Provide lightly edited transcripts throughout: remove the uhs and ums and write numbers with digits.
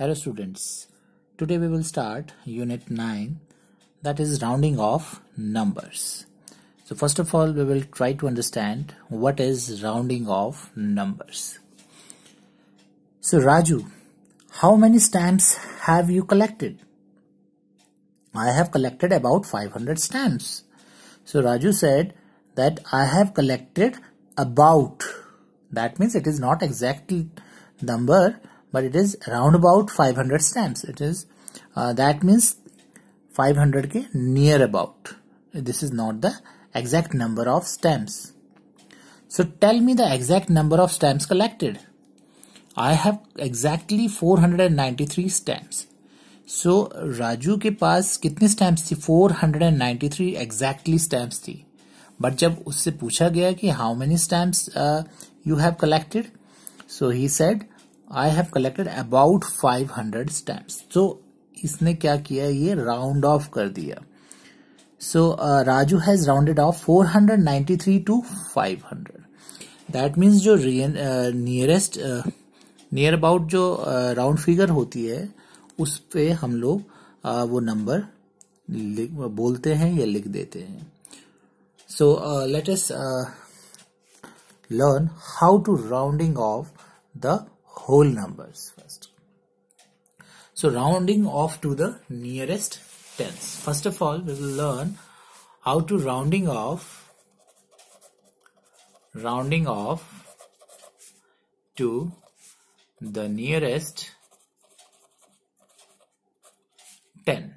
Hello students, today we will start unit 9, that is rounding off numbers. So first of all we will try to understand what is rounding off numbers. So Raju, how many stamps have you collected? I have collected about 500 stamps. So Raju said that I have collected about, that means it is not exactly number, but it is around about 500 stamps. It is that means 500 ke near about. This is not the exact number of stamps. So tell me the exact number of stamps collected. I have exactly 493 stamps. So Raju के पास कितनी stamps थी? 493 exactly stamps थी. But जब उससे पूछा गया कि how many stamps you have collected, so he said I have collected about 500 stamps. तो इसने क्या किया, ये राउंड ऑफ कर दिया. So Raju has rounded off 493 to 500. That means जो नियरेस्ट नियर अबाउट जो राउंड फिगर होती है उस पे हम लोग वो नंबर बोलते हैं या लिख देते हैं. So let us learn how to rounding off the whole numbers first. So rounding off to the nearest tens. First of all, we will learn how to rounding off to the nearest 10.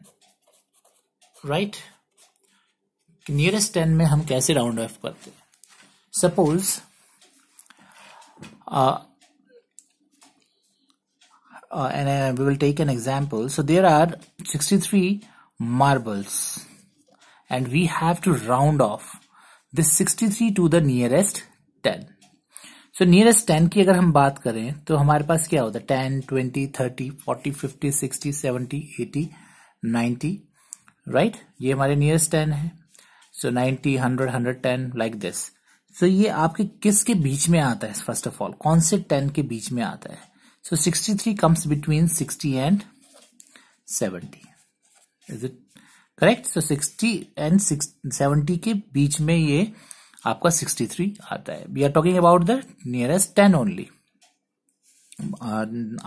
Right? Nearest 10 में हम कैसे round of करते हैं? Suppose and we will take an example. So there are 63 marbles and we have to round off this 63 to the nearest 10. So nearest 10 की अगर हम बात करें तो हमारे पास क्या होता है? 10, 20, 30, 40, 50, 60, 70, 80, 90, right? ये हमारे nearest 10 है. So 90, 100, 110 like this. So ये आपके किसके बीच में आता है? First of all, कौन से 10 के बीच में आता है? So 63 comes between 60 and 70. Is it correct? So 60 and 70 के बीच में ये आपका 63 आता है. We are talking about the nearest 10 only.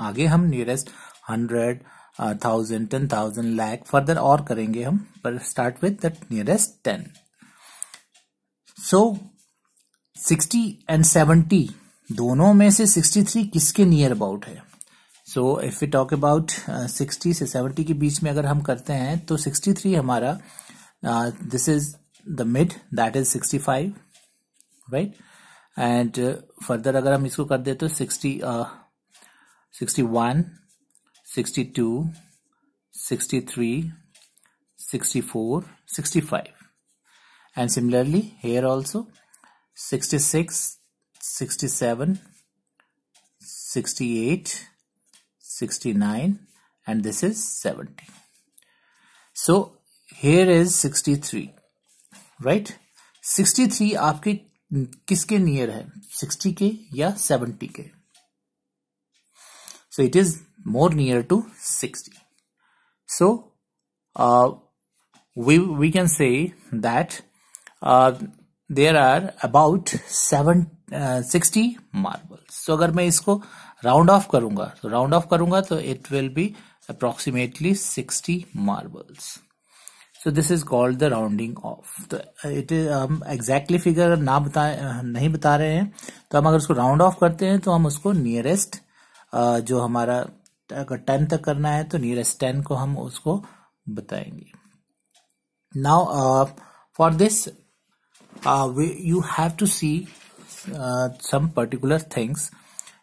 आगे हम nearest 100, 1000, 10,000, lakh further और करेंगे हम, पर start with the nearest 10. So 60 and 70 दोनों में से 63 किसके नियर अबाउट है? So if we talk about 60 से 70 के बीच में अगर हम करते हैं तो 63 हमारा this is the mid, that is 65, right? And further अगर हम इसको कर दे तो 61, 62, 63, 64, 65, and similarly here also 66, 67, 68, 69, and this is 70. So here is 63, right? 63 आपके किसके नियर है? 60 के या 70 के? So it is more near to 60. So we can say that there are about 60 marbles. So अगर मैं इसको राउंड ऑफ करूंगा तो it will be approximately 60 marbles. So this is called the rounding off. तो it is हम exactly figure नहीं बता रहे हैं, तो हम अगर उसको राउंड ऑफ करते हैं तो हम उसको नियरेस्ट जो हमारा अगर 10 तक करना है तो नियरेस्ट 10 को हम उसको बताएंगे. Now for this you have to see some particular things.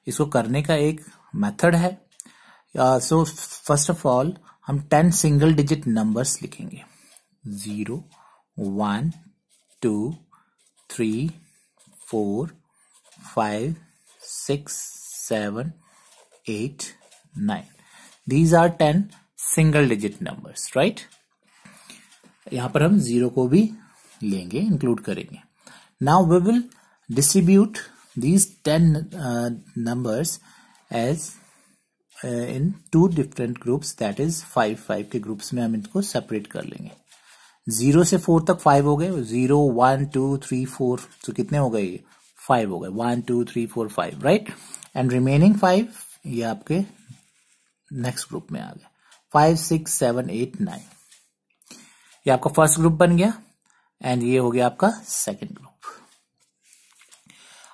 इसको करने का एक मेथड है. So first of all हम 10 सिंगल डिजिट नंबर्स लिखेंगे. 0, 1, 2, 3, 4, 5, 6, 7, 8, 9. These are 10 single digit numbers, right? यहां पर हम 0 को भी लेंगे, इंक्लूड करेंगे. Now we will distribute these 10 numbers as in 2 different groups, that is 5 के ग्रुप्स में हम इनको सेपरेट कर लेंगे। 0 से 4 तक 5 हो गए, 0 1 2 3 4, तो कितने हो गए? 5 हो गए, 1 2 3 4 5, राइट। एंड रिमेनिंग 5 ये आपके नेक्स्ट ग्रुप में आ गए, 5 6 7 8 9। ये आपका फर्स्ट ग्रुप बन गया एंड ये हो गया आपका सेकंड ग्रुप।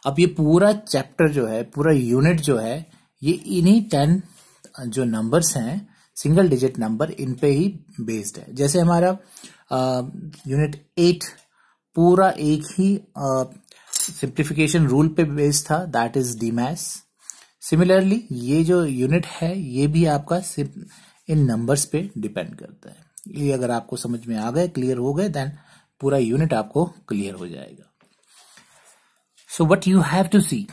अब ये पूरा चैप्टर जो है, पूरा यूनिट जो है, ये इन्हीं 10 जो नंबर्स हैं, सिंगल डिजिट नंबर, इन पे ही बेस्ड है। जैसे हमारा यूनिट 8 पूरा एक ही सिंप्लीफिकेशन रूल पे बेस्ड था, दैट इज डीमैथ्स। सिमिलरली ये जो यूनिट है ये भी आपका इन नंबर्स पे डिपेंड करता है। ये अगर आपको समझ में आ गए, क्लियर हो गए, देन पूरा यूनिट आपको क्लियर हो जाएगा। So what you have to see,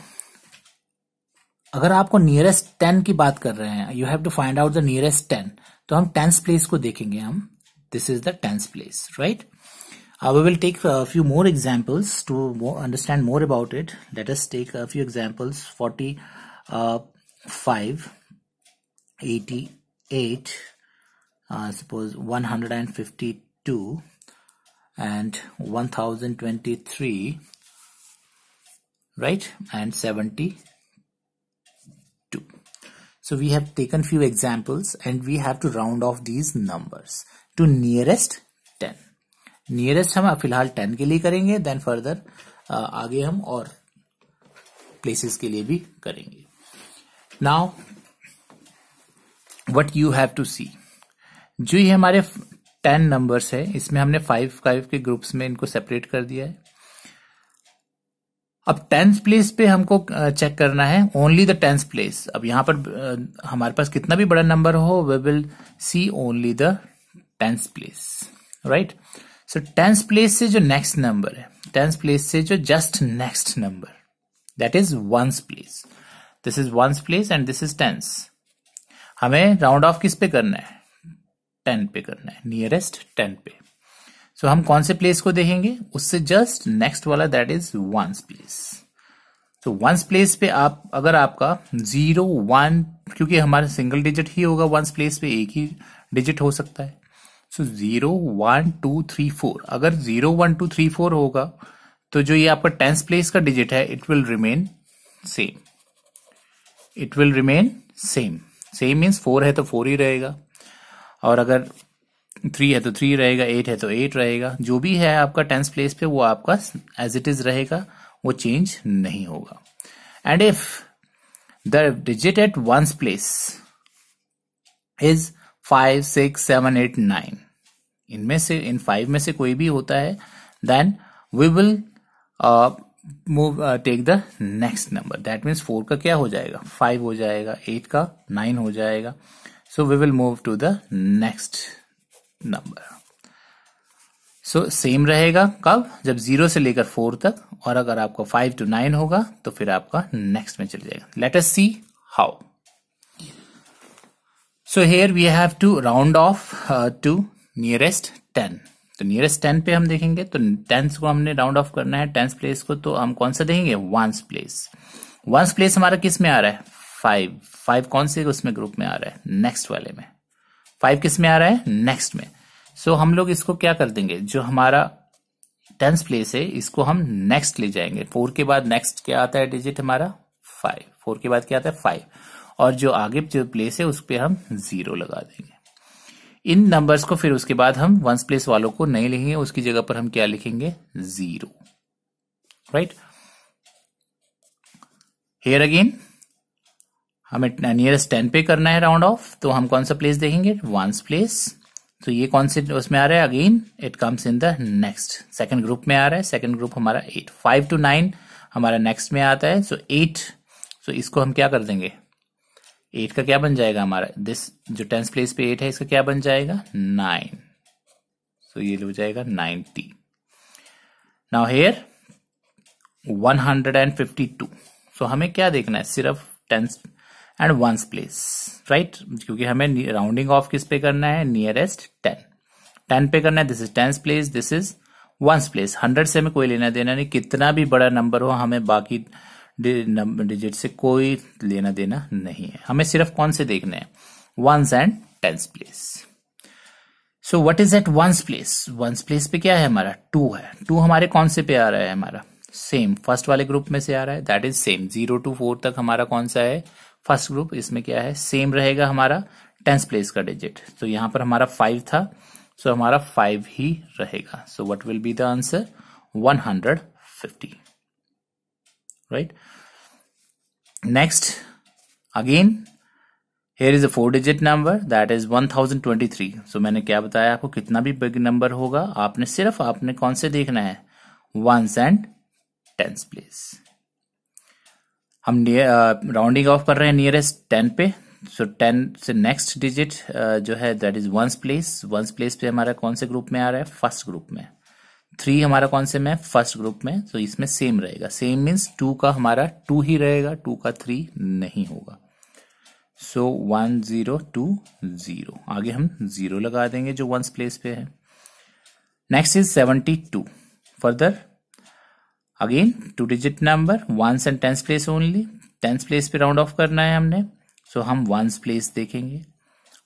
अगर आपको नियरेस्ट 10 की बात कर रहे हैं, you have to find out the nearest 10, तो हम 10th प्लेस को देखेंगे हम। This is the 10th place, right. We will take a few more examples to understand more about it. Let us take a few examples. 45, 88, suppose 152 and 1023, right, and 72. So we have taken few examples and we have to round off these numbers to nearest 10. Nearest हम फिलहाल 10 के लिए करेंगे, then further आगे हम और places के लिए भी करेंगे। Now what you have to see, जो ये हमारे 10 नंबर्स है, इसमें हमने 5 के ग्रुप्स में इनको सेपरेट कर दिया है। अब 10th प्लेस पे हमको चेक करना है, ओनली द 10th प्लेस। अब यहां पर हमारे पास कितना भी बड़ा नंबर हो, we will see only the 10th place, right. So 10th place से जो नेक्स्ट नंबर है, 10th प्लेस से जो just next number, that is 1st place. This is 1st place and this is 10th। हमें round of किस पे करना है? 10 पे करना है, नियरेस्ट 10 पे। सो हम कौन से प्लेस को देखेंगे? उससे जस्ट नेक्स्ट वाला, दैट इज 1st प्लेस। तो 1st प्लेस पे आप अगर आपका 0 1, क्योंकि हमारा सिंगल डिजिट ही होगा 1st प्लेस पे, एक ही डिजिट हो सकता है। सो 0 1 2 3 4, अगर 0 1 2 3 4 होगा तो जो ये आपका 10th प्लेस का डिजिट है, it will remain same. It will remain same. Same means 4 है तो 4 ही रहेगा, और अगर 3 है तो 3 रहेगा, 8 है तो 8 रहेगा। जो भी है आपका 10th प्लेस पे वो आपका एज इट इज रहेगा, वो चेंज नहीं होगा। And if the digit at 1st place is 5 6 7 8 9, इनमें से इन 5 में से कोई भी होता है, then we will take the next number. That means 4 का क्या हो जाएगा? 5 हो जाएगा, 8 का 9 हो जाएगा। So we will move to the next number. So same रहेगा कब? जब 0 से लेकर 4 तक, और अगर आपको 5 to 9 होगा तो फिर आपका नेक्स्ट में चले जाएगा। Late us see how. So here we have to round off to nearest 10. तो nearest 10 पे हम देखेंगे, तो 10th को हमने राउंड ऑफ करना है, 10th प्लेस को, तो हम कौन सा देखेंगे? 1st place. 1st प्लेस हमारा किस में आ रहा है? 5 कौन से उसमें ग्रुप में आ रहा है? नेक्स्ट वाले में। 5 किस में आ रहा है? नेक्स्ट में। सो हम लोग इसको क्या कर देंगे, जो हमारा 10th प्लेस है इसको हम नेक्स्ट ले जाएंगे। 4 के बाद नेक्स्ट क्या आता है डिजिट हमारा? 5। 4 के बाद क्या आता है? 5। और जो आगे जो प्लेस है उस पे हम 0 लगा देंगे। इन नंबर्स को फिर उसके बाद हम 1st प्लेस वालों को नहीं लिखेंगे, उसकी जगह पर हम क्या लिखेंगे? 0, राइट। हियर अगेन हमें नियरेस्ट 10 पे करना है राउंड ऑफ, तो हम कौन सा प्लेस देखेंगे? 1st place. तो ये कौन से उसमें आ रहा है? Again it comes in the next, second group में आ रहा है। सेकंड ग्रुप हमारा 8। 5 to 9 हमारा नेक्स्ट में आता है। सो 8, सो इसको हम क्या कर देंगे? 8 का क्या बन जाएगा हमारा? दिस जो 10th प्लेस पे 8 है, इसका क्या बन जाएगा? 9। सो ये हो जाएगा 90। Now here 152। सो हमें क्या देखना है? सिर्फ 10th and 1st place, right, क्योंकि हमें राउंडिंग ऑफ किस पे करना है? नियरेस्ट 10 पे करना है। This is 10th place, this is 1st place. 100 से हमें कोई लेना देना नहीं, कितना भी बड़ा नंबर हो, हमें बाकी डिजिट से कोई लेना देना नहीं है, हमें सिर्फ कौन से देखने हैं, ones and tens place. So what is at ones place, ones place पे क्या है हमारा 2 है, 2 हमारे कौन से पे आ रहा है, हमारा सेम फर्स्ट वाले ग्रुप में से आ रहा है, दैट इज सेम 0 to 4 तक हमारा कौन सा है, फर्स्ट ग्रुप, इसमें क्या है सेम रहेगा हमारा टेंस प्लेस का डिजिट। तो यहां पर हमारा 5 था, सो हमारा 5 ही रहेगा। So what will be the answer, 150, right. Next again here is a 4-digit number that is 1023। so मैंने क्या बताया आपको, कितना भी बिग नंबर होगा आपने कौन से देखना है, वंस एंड टेंस प्लेस। हम राउंडिंग ऑफ कर रहे हैं नियरेस्ट 10 पे, सो 10 से नेक्स्ट डिजिट जो है that is once place. Ones place पे हमारा कौन से ग्रुप में आ रहा है, फर्स्ट ग्रुप में। 3 हमारा कौन से में, फर्स्ट ग्रुप में, तो इसमें सेम रहेगा, सेम मीन्स 2 का हमारा 2 ही रहेगा, 2 का 3 नहीं होगा। सो 1020, आगे हम 0 लगा देंगे जो वंस प्लेस पे है। Next is 72, further again 2-digit number, ones and tens place only, tens place पे राउंड ऑफ करना है हमने, सो हम वंस प्लेस देखेंगे,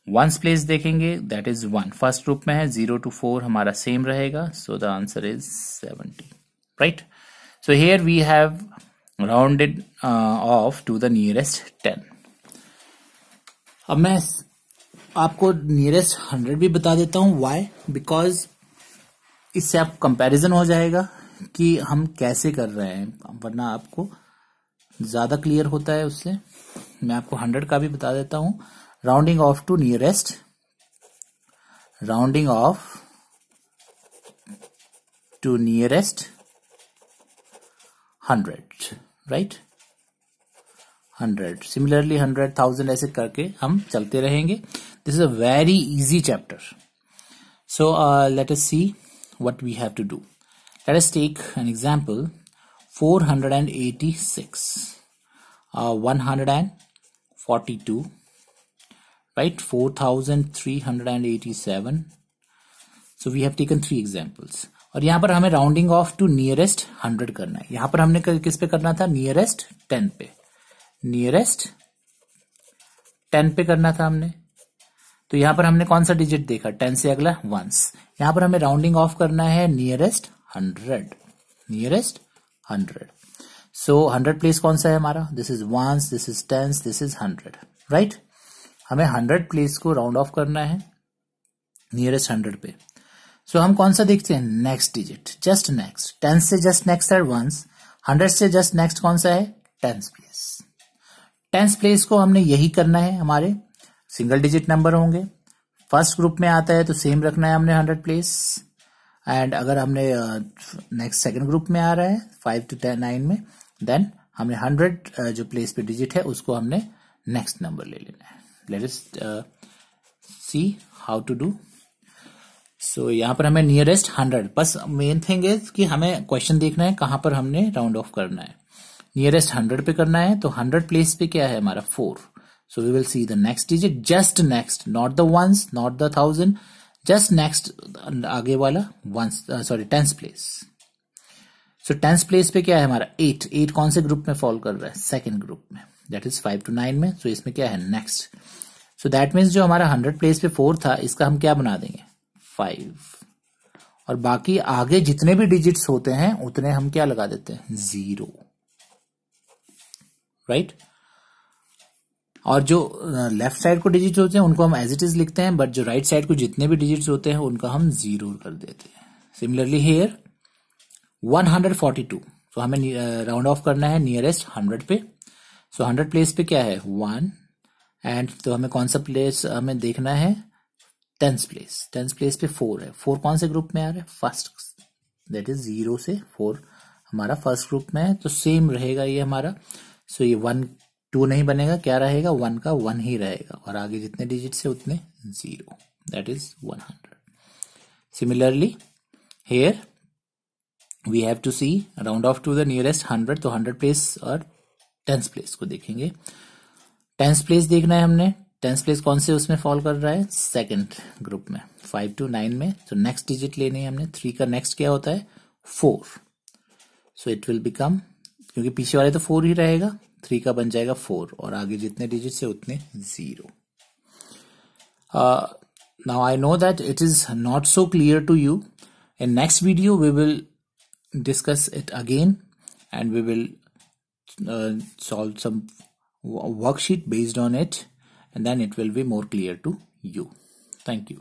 वंस प्लेस देखेंगे दैट इज 1, फर्स्ट ग्रुप में है, 0 to 4 हमारा सेम रहेगा, so the answer is 70, right. So here we have rounded off to the nearest 10। अब मैं आपको नियरेस्ट 100 भी बता देता हूं, व्हाई, बिकॉज इससे आप कंपैरिजन हो जाएगा कि हम कैसे कर रहे हैं, वरना आपको ज्यादा क्लियर होता है उससे। मैं आपको 100 का भी बता देता हूं, rounding off to nearest, rounding off to nearest 100, right, 100, similarly 100,000 ऐसे करके हम चलते रहेंगे। This is a very easy chapter. So let us see what we have to do. Let us take an example, 486, 142, right, 4387। so we have taken 3 examples, और यहां पर हमें rounding off to nearest 100 करना है। यहां पर हमने किस पे करना था, नियरेस्ट 10 पे, नियरेस्ट 10 पे करना था हमने। तो यहां पर हमने कौन सा डिजिट देखा, 10 से अगला वंस। यहां पर हमें राउंडिंग ऑफ करना है नियरेस्ट 100, नियरेस्ट 100। सो 100 प्लेस कौन सा है हमारा, this is ones, this is tens, this is 100, right. हमें 100 प्लेस को राउंड ऑफ करना है नियरेस्ट 100 पे। सो हम कौन सा देखते हैं, नेक्स्ट डिजिट, जस्ट नेक्स्ट, 10 से जस्ट नेक्स्ट है वंस, 100 से जस्ट नेक्स्ट कौन सा है, टेंस प्लेस। टेंस प्लेस को हमने यही करना है, हमारे सिंगल डिजिट नंबर होंगे, फर्स्ट ग्रुप में आता है तो सेम रखना है हमने 100 प्लेस, एंड अगर हमने नेक्स्ट सेकंड ग्रुप में आ रहा है 5 to 9 में, देन हमने 100 जो प्लेस पे डिजिट है उसको हमने नेक्स्ट नंबर ले लेना है। Let us see how to do. So यहां पर हमें नियरेस्ट 100, बस मेन थिंग इज कि हमें क्वेश्चन देखना है कहां पर हमने राउंड ऑफ करना है। नियरेस्ट 100 पे करना है, तो 100 प्लेस पे क्या है हमारा 4, so we will see the next digit, just next, not the ones, not the 1000, just next आगे वाला ones, sorry tens place. So tens place पे क्या है हमारा 8, 8 कौन से ग्रुप में फॉलो कर रहा है, सेकंड ग्रुप में, दैट इज 5 to 9 में। सो इसमें क्या है नेक्स्ट, सो दैट मीन्स जो हमारा 100 प्लेस पे 4 था, इसका हम क्या बना देंगे 5, और बाकी आगे जितने भी डिजिट्स होते हैं उतने हम क्या लगा देते हैं 0, राइट। और जो लेफ्ट साइड को डिजिट्स होते हैं उनको हम एज इट इज लिखते हैं, बट जो राइट साइड को जितने भी डिजिट्स होते हैं उनका हम 0 कर देते हैं। सिमिलरली हियर 142, तो हमें राउंड ऑफ करना है नियरेस्ट 100 पे। सो 100 प्लेस पे क्या है 1, एंड तो हमें कौन सा प्लेस हमें देखना है, टेंस प्लेस, टेंस प्लेस पे 4 है, 4 कौन से ग्रुप में आ रहा है, फर्स्ट, दैट इज 0 से 4 हमारा फर्स्ट ग्रुप में है, तो सेम रहेगा ये हमारा। सो ये 1 2 नहीं बनेगा, क्या रहेगा 1 का 1 ही रहेगा, और आगे जितने डिजिट्स है उतने 0, that is 100। Similarly here we have to see round off to the nearest 100, तो 100 प्लेस और टेंस प्लेस को देखेंगे। टेंस प्लेस देखना है हमने, टेंस प्लेस कौन से उसमें फॉल कर रहा है, सेकंड ग्रुप में, 5 to 9 में। तो नेक्स्ट डिजिट लेनी है हमने, 3 का नेक्स्ट क्या होता है 4, सो इट विल बिकम क्योंकि पीछे वाले तो 4 ही रहेगा, 3 का बन जाएगा 4 और आगे जितने डिजिट्स है उतने 0. Now I know that it is not so clear to you. In next video we will discuss it again and we will solve some worksheet based on it, and then it will be more clear to you. Thank you.